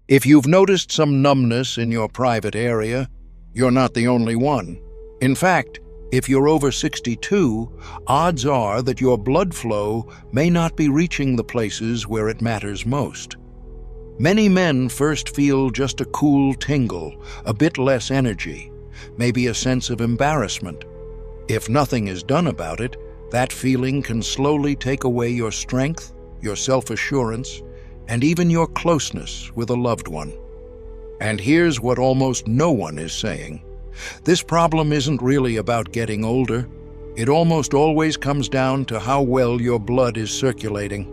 If you've noticed some numbness in your private area, you're not the only one. In fact, if you're over 62, odds are that your blood flow may not be reaching the places where it matters most. Many men first feel just a cool tingle, a bit less energy, maybe a sense of embarrassment. If nothing is done about it, that feeling can slowly take away your strength, your self-assurance, and even your closeness with a loved one. And here's what almost no one is saying. This problem isn't really about getting older. It almost always comes down to how well your blood is circulating.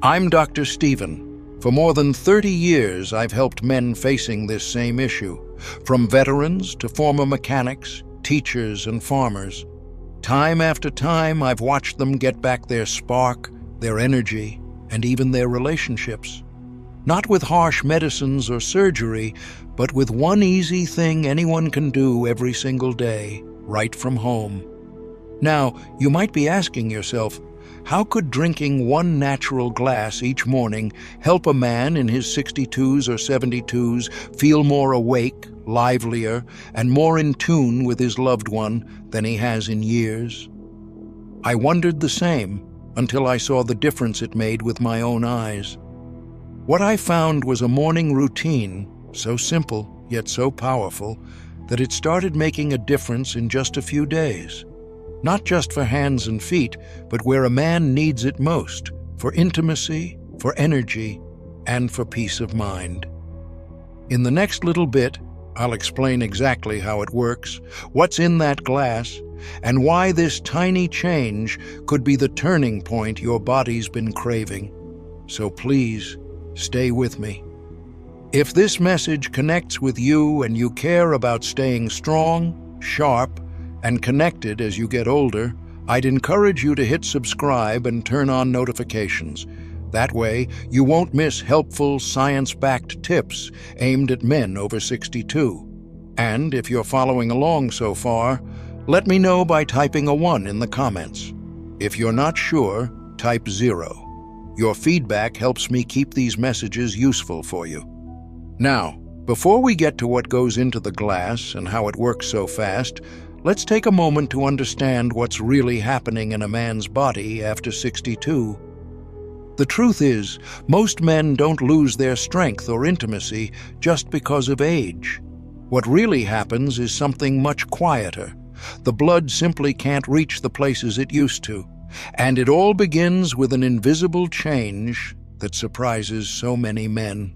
I'm Dr. Stephen. For more than 30 years, I've helped men facing this same issue, from veterans to former mechanics, teachers, and farmers. Time after time, I've watched them get back their spark, their energy, and even their relationships. Not with harsh medicines or surgery, but with one easy thing anyone can do every single day, right from home. Now, you might be asking yourself, how could drinking one natural glass each morning help a man in his 62s or 72s feel more awake, livelier, and more in tune with his loved one than he has in years? I wondered the same until I saw the difference it made with my own eyes. What I found was a morning routine, so simple yet so powerful, that it started making a difference in just a few days. Not just for hands and feet, but where a man needs it most, for intimacy, for energy, and for peace of mind. In the next little bit, I'll explain exactly how it works, what's in that glass, and why this tiny change could be the turning point your body's been craving. So please, stay with me. If this message connects with you and you care about staying strong, sharp, and connected as you get older, I'd encourage you to hit subscribe and turn on notifications. That way, you won't miss helpful, science-backed tips aimed at men over 62. And if you're following along so far, let me know by typing a 1 in the comments. If you're not sure, type 0. Your feedback helps me keep these messages useful for you. Now, before we get to what goes into the glass and how it works so fast, let's take a moment to understand what's really happening in a man's body after 62. The truth is, most men don't lose their strength or intimacy just because of age. What really happens is something much quieter. The blood simply can't reach the places it used to, and it all begins with an invisible change that surprises so many men.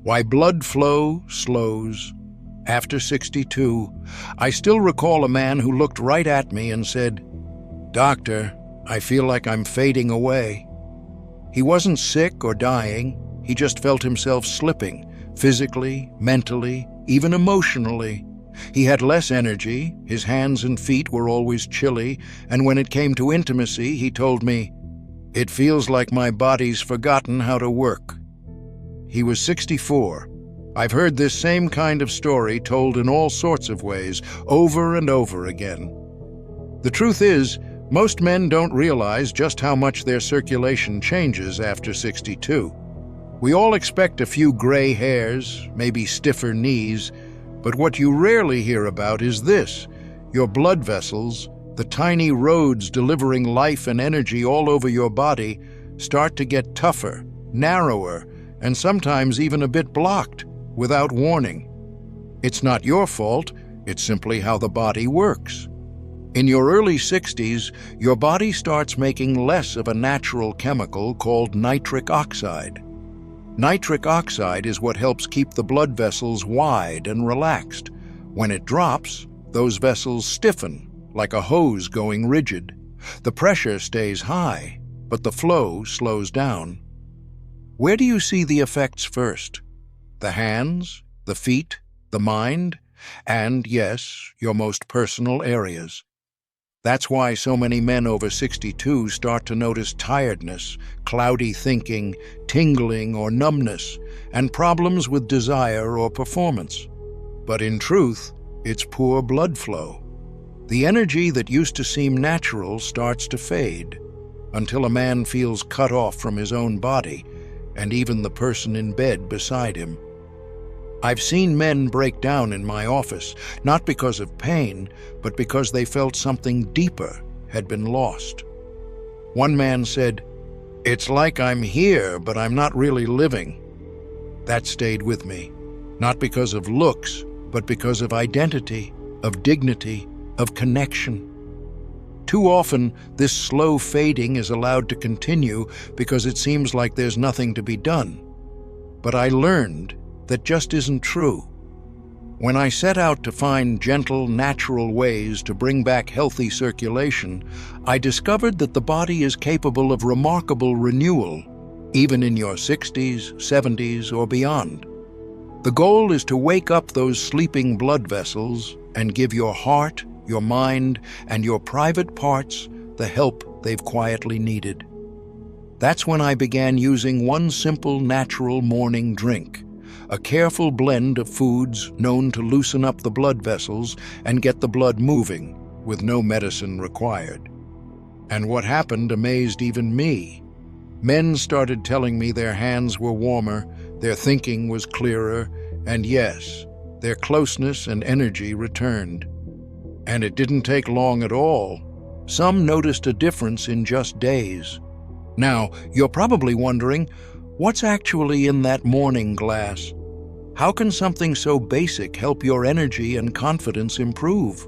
Why blood flow slows. After 62, I still recall a man who looked right at me and said, "Doctor, I feel like I'm fading away." He wasn't sick or dying, he just felt himself slipping, physically, mentally, even emotionally. He had less energy, his hands and feet were always chilly, and when it came to intimacy, he told me, "It feels like my body's forgotten how to work." He was 64. I've heard this same kind of story told in all sorts of ways, over and over again. The truth is, most men don't realize just how much their circulation changes after 62. We all expect a few gray hairs, maybe stiffer knees, but what you rarely hear about is this: your blood vessels, the tiny roads delivering life and energy all over your body, start to get tougher, narrower, and sometimes even a bit blocked, without warning. It's not your fault, it's simply how the body works. In your early 60s, your body starts making less of a natural chemical called nitric oxide. Nitric oxide is what helps keep the blood vessels wide and relaxed. When it drops, those vessels stiffen, like a hose going rigid. The pressure stays high, but the flow slows down. Where do you see the effects first? The hands, the feet, the mind, and, yes, your most personal areas. That's why so many men over 62 start to notice tiredness, cloudy thinking, tingling or numbness, and problems with desire or performance. But in truth, it's poor blood flow. The energy that used to seem natural starts to fade, until a man feels cut off from his own body, and even the person in bed beside him. I've seen men break down in my office, not because of pain, but because they felt something deeper had been lost. One man said, "It's like I'm here, but I'm not really living." That stayed with me, not because of looks, but because of identity, of dignity, of connection. Too often, this slow fading is allowed to continue because it seems like there's nothing to be done. But I learned that just isn't true. When I set out to find gentle, natural ways to bring back healthy circulation, I discovered that the body is capable of remarkable renewal, even in your 60s, 70s, or beyond. The goal is to wake up those sleeping blood vessels and give your heart, your mind, and your private parts the help they've quietly needed. That's when I began using one simple, natural morning drink, a careful blend of foods known to loosen up the blood vessels and get the blood moving, with no medicine required. And what happened amazed even me. Men started telling me their hands were warmer, their thinking was clearer, and yes, their closeness and energy returned. And it didn't take long at all. Some noticed a difference in just days. Now, you're probably wondering, what's actually in that morning glass? How can something so basic help your energy and confidence improve?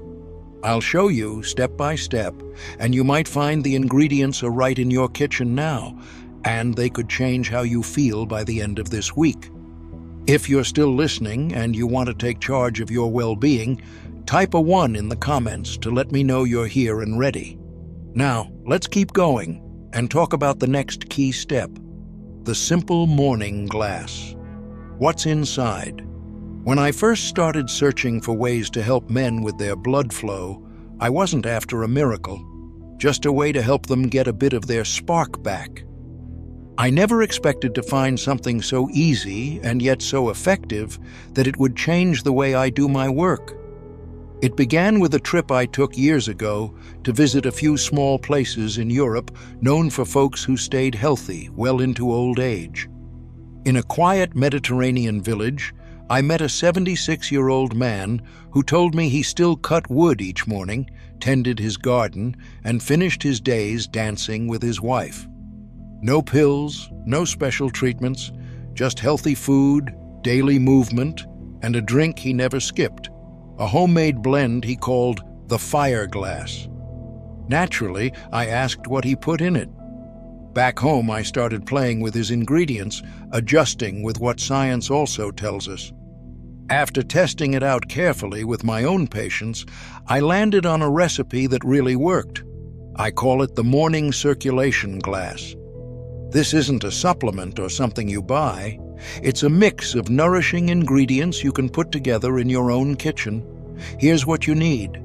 I'll show you step by step, and you might find the ingredients are right in your kitchen now, and they could change how you feel by the end of this week. If you're still listening and you want to take charge of your well-being, type a 1 in the comments to let me know you're here and ready. Now, let's keep going and talk about the next key step, the simple morning glass. What's inside? When I first started searching for ways to help men with their blood flow, I wasn't after a miracle, just a way to help them get a bit of their spark back. I never expected to find something so easy and yet so effective that it would change the way I do my work. It began with a trip I took years ago to visit a few small places in Europe known for folks who stayed healthy well into old age. In a quiet Mediterranean village, I met a 76-year-old man who told me he still cut wood each morning, tended his garden, and finished his days dancing with his wife. No pills, no special treatments, just healthy food, daily movement, and a drink he never skipped, a homemade blend he called the Fire Glass. Naturally, I asked what he put in it. Back home, I started playing with his ingredients, adjusting with what science also tells us. After testing it out carefully with my own patients, I landed on a recipe that really worked. I call it the morning circulation glass. This isn't a supplement or something you buy. It's a mix of nourishing ingredients you can put together in your own kitchen. Here's what you need: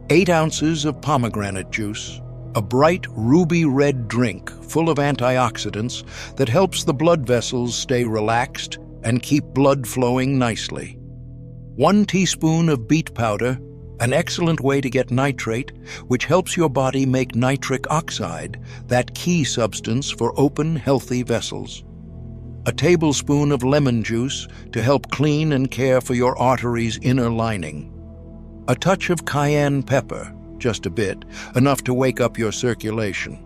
8 ounces of pomegranate juice, a bright ruby red drink full of antioxidants that helps the blood vessels stay relaxed and keep blood flowing nicely. 1 teaspoon of beet powder, an excellent way to get nitrate, which helps your body make nitric oxide, that key substance for open, healthy vessels. A tablespoon of lemon juice to help clean and care for your arteries' inner lining. A touch of cayenne pepper, just a bit, enough to wake up your circulation.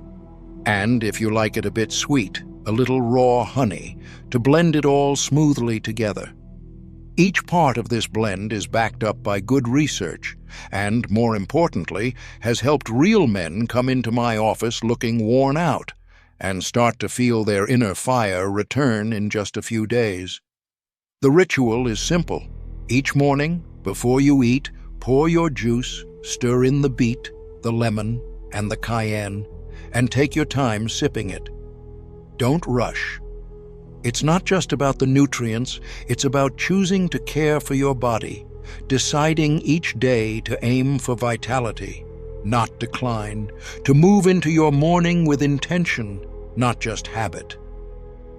And, if you like it a bit sweet, a little raw honey to blend it all smoothly together. Each part of this blend is backed up by good research and, more importantly, has helped real men come into my office looking worn out and start to feel their inner fire return in just a few days. The ritual is simple. Each morning, before you eat, pour your juice, stir in the beet, the lemon, and the cayenne, and take your time sipping it. Don't rush. It's not just about the nutrients, it's about choosing to care for your body, deciding each day to aim for vitality, not decline, to move into your morning with intention, not just habit.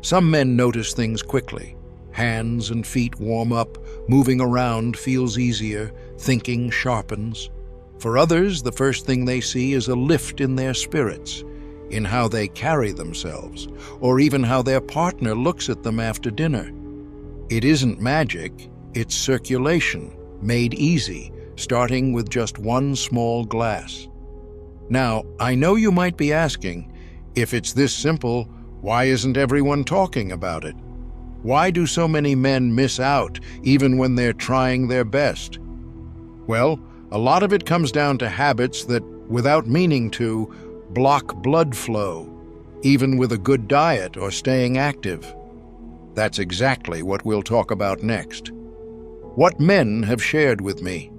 Some men notice things quickly. Hands and feet warm up, moving around feels easier, thinking sharpens. For others, the first thing they see is a lift in their spirits. in how they carry themselves, or even how their partner looks at them after dinner. It isn't magic, it's circulation, made easy, starting with just one small glass. Now, I know you might be asking, if it's this simple, why isn't everyone talking about it? Why do so many men miss out, even when they're trying their best? Well, a lot of it comes down to habits that, without meaning to, block blood flow, even with a good diet or staying active. That's exactly what we'll talk about next. What men have shared with me.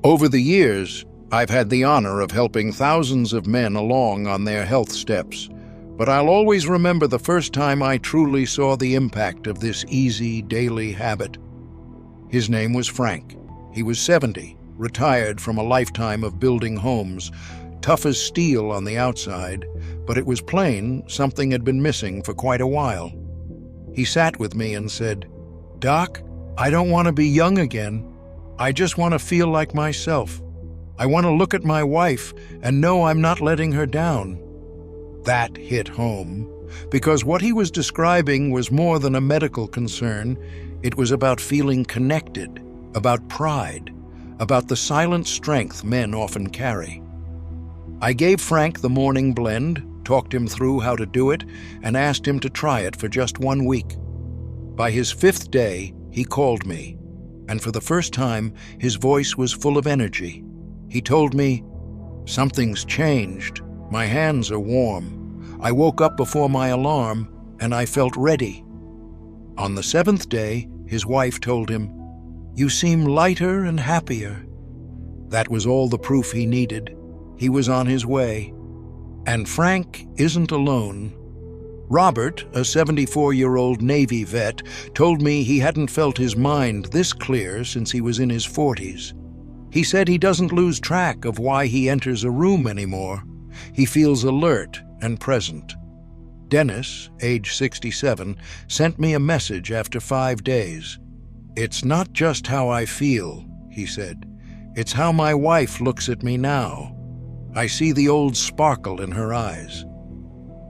Over the years, I've had the honor of helping thousands of men along on their health steps, but I'll always remember the first time I truly saw the impact of this easy daily habit. His name was Frank. He was 70, retired from a lifetime of building homes, tough as steel on the outside, but it was plain something had been missing for quite a while. He sat with me and said, "Doc, I don't want to be young again. I just want to feel like myself. I want to look at my wife and know I'm not letting her down." That hit home, because what he was describing was more than a medical concern. It was about feeling connected, about pride, about the silent strength men often carry. I gave Frank the morning blend, talked him through how to do it, and asked him to try it for just 1 week. By his 5th day, he called me, and for the first time, his voice was full of energy. He told me, "Something's changed. My hands are warm. I woke up before my alarm, and I felt ready." On the 7th day, his wife told him, "You seem lighter and happier." That was all the proof he needed. He was on his way. And Frank isn't alone. Robert, a 74-year-old Navy vet, told me he hadn't felt his mind this clear since he was in his 40s. He said he doesn't lose track of why he enters a room anymore. He feels alert and present. Dennis, age 67, sent me a message after 5 days. "It's not just how I feel," he said. "It's how my wife looks at me now. I see the old sparkle in her eyes."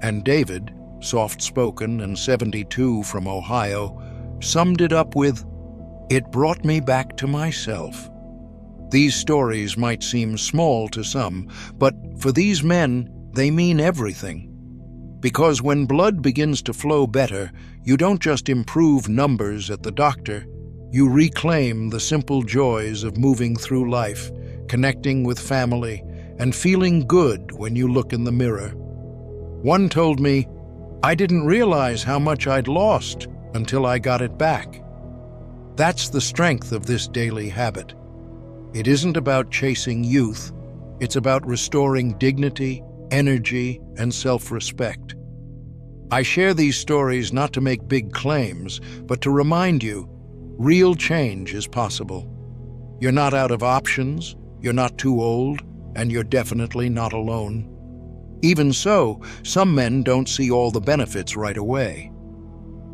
And David, soft-spoken and 72 from Ohio, summed it up with, "It brought me back to myself." These stories might seem small to some, but for these men, they mean everything. Because when blood begins to flow better, you don't just improve numbers at the doctor, you reclaim the simple joys of moving through life, connecting with family, and feeling good when you look in the mirror. One told me, "I didn't realize how much I'd lost until I got it back." That's the strength of this daily habit. It isn't about chasing youth, it's about restoring dignity, energy, and self-respect. I share these stories not to make big claims, but to remind you, real change is possible. You're not out of options, you're not too old, and you're definitely not alone. Even so, some men don't see all the benefits right away.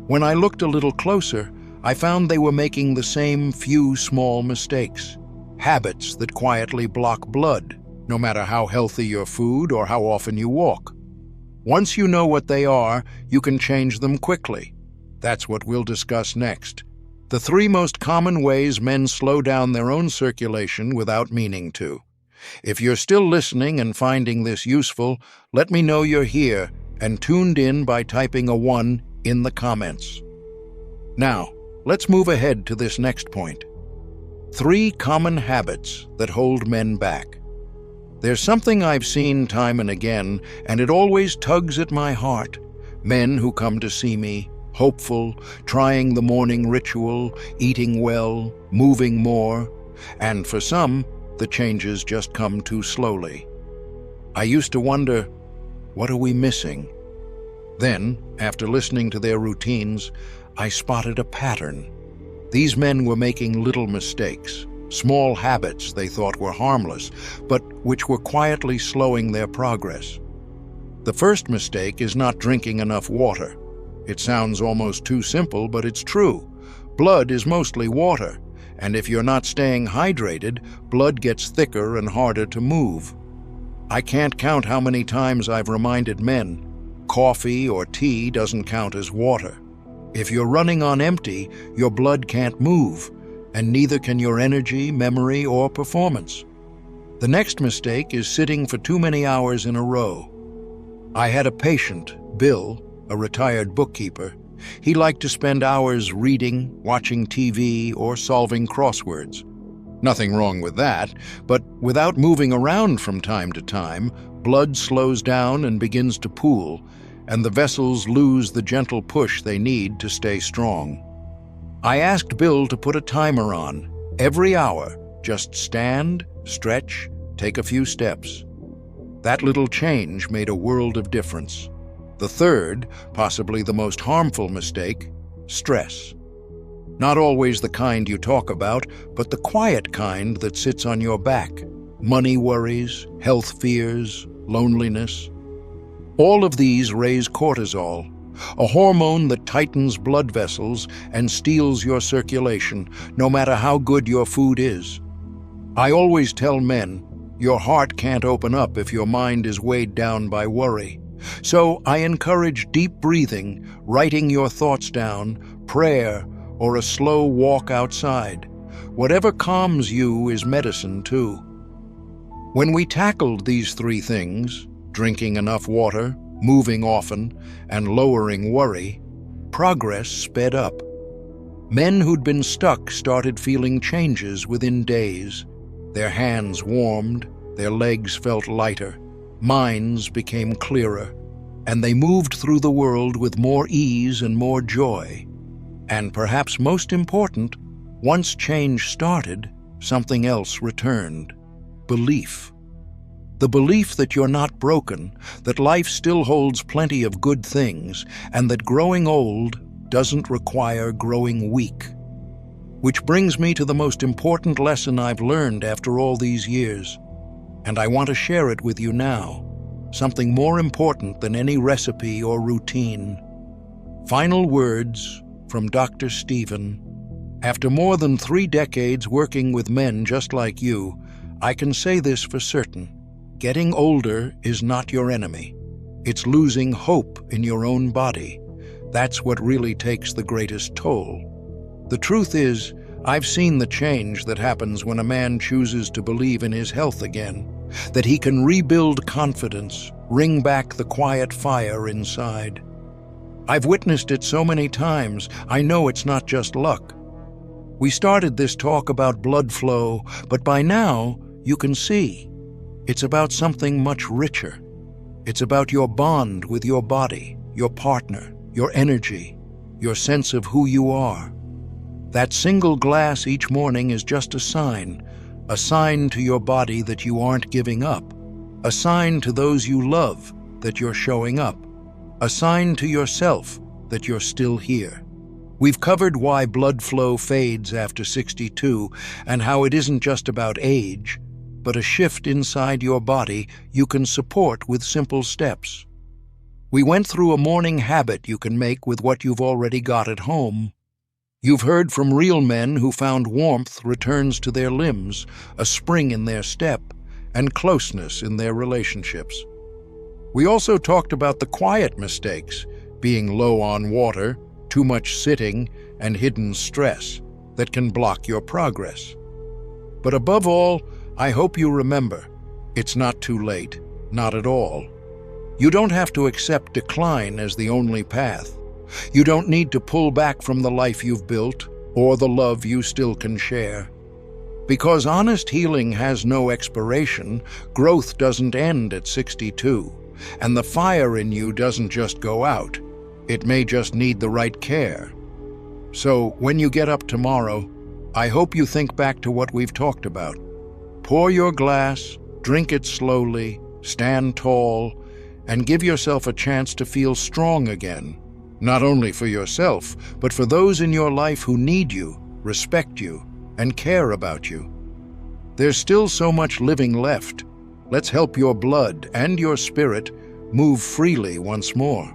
When I looked a little closer, I found they were making the same few small mistakes, habits that quietly block blood, no matter how healthy your food or how often you walk. Once you know what they are, you can change them quickly. That's what we'll discuss next. The 3 most common ways men slow down their own circulation without meaning to. If you're still listening and finding this useful, let me know you're here and tuned in by typing a 1 in the comments. Now, let's move ahead to this next point. 3 common habits that hold men back. There's something I've seen time and again, and it always tugs at my heart. Men who come to see me, hopeful, trying the morning ritual, eating well, moving more, and for some, the changes just come too slowly. I used to wonder, what are we missing? Then, after listening to their routines, I spotted a pattern. These men were making little mistakes, small habits they thought were harmless, but which were quietly slowing their progress. The first mistake is not drinking enough water. It sounds almost too simple, but it's true. Blood is mostly water, and if you're not staying hydrated, blood gets thicker and harder to move. I can't count how many times I've reminded men, coffee or tea doesn't count as water. If you're running on empty, your blood can't move, and neither can your energy, memory, or performance. The next mistake is sitting for too many hours in a row. I had a patient, Bill, a retired bookkeeper. He liked to spend hours reading, watching TV, or solving crosswords. Nothing wrong with that, but without moving around from time to time, blood slows down and begins to pool, and the vessels lose the gentle push they need to stay strong. I asked Bill to put a timer on. Every hour, just stand, stretch, take a few steps. That little change made a world of difference. The third, possibly the most harmful mistake, stress. Not always the kind you talk about, but the quiet kind that sits on your back. Money worries, health fears, loneliness. All of these raise cortisol, a hormone that tightens blood vessels and steals your circulation, no matter how good your food is. I always tell men, your heart can't open up if your mind is weighed down by worry. So I encourage deep breathing, writing your thoughts down, prayer, or a slow walk outside. Whatever calms you is medicine too. When we tackled these three things, drinking enough water, moving often, and lowering worry, progress sped up. Men who'd been stuck started feeling changes within days. Their hands warmed, their legs felt lighter, minds became clearer, and they moved through the world with more ease and more joy. And perhaps most important, once change started, something else returned: belief. The belief that you're not broken, that life still holds plenty of good things, and that growing old doesn't require growing weak. Which brings me to the most important lesson I've learned after all these years, and I want to share it with you now, something more important than any recipe or routine. Final words from Dr. Stephen. After more than 3 decades working with men just like you, I can say this for certain. Getting older is not your enemy. It's losing hope in your own body. That's what really takes the greatest toll. The truth is, I've seen the change that happens when a man chooses to believe in his health again, that he can rebuild confidence, wring back the quiet fire inside. I've witnessed it so many times, I know it's not just luck. We started this talk about blood flow, but by now, you can see. It's about something much richer. It's about your bond with your body, your partner, your energy, your sense of who you are. That single glass each morning is just a sign to your body that you aren't giving up, a sign to those you love that you're showing up, a sign to yourself that you're still here. We've covered why blood flow fades after 62 and how it isn't just about age, but a shift inside your body you can support with simple steps. We went through a morning habit you can make with what you've already got at home. You've heard from real men who found warmth returns to their limbs, a spring in their step, and closeness in their relationships. We also talked about the quiet mistakes, being low on water, too much sitting, and hidden stress that can block your progress. But above all, I hope you remember, it's not too late, not at all. You don't have to accept decline as the only path. You don't need to pull back from the life you've built or the love you still can share. Because honest healing has no expiration, growth doesn't end at 62, and the fire in you doesn't just go out. It may just need the right care. So when you get up tomorrow, I hope you think back to what we've talked about. Pour your glass, drink it slowly, stand tall, and give yourself a chance to feel strong again. Not only for yourself, but for those in your life who need you, respect you, and care about you. There's still so much living left. Let's help your blood and your spirit move freely once more.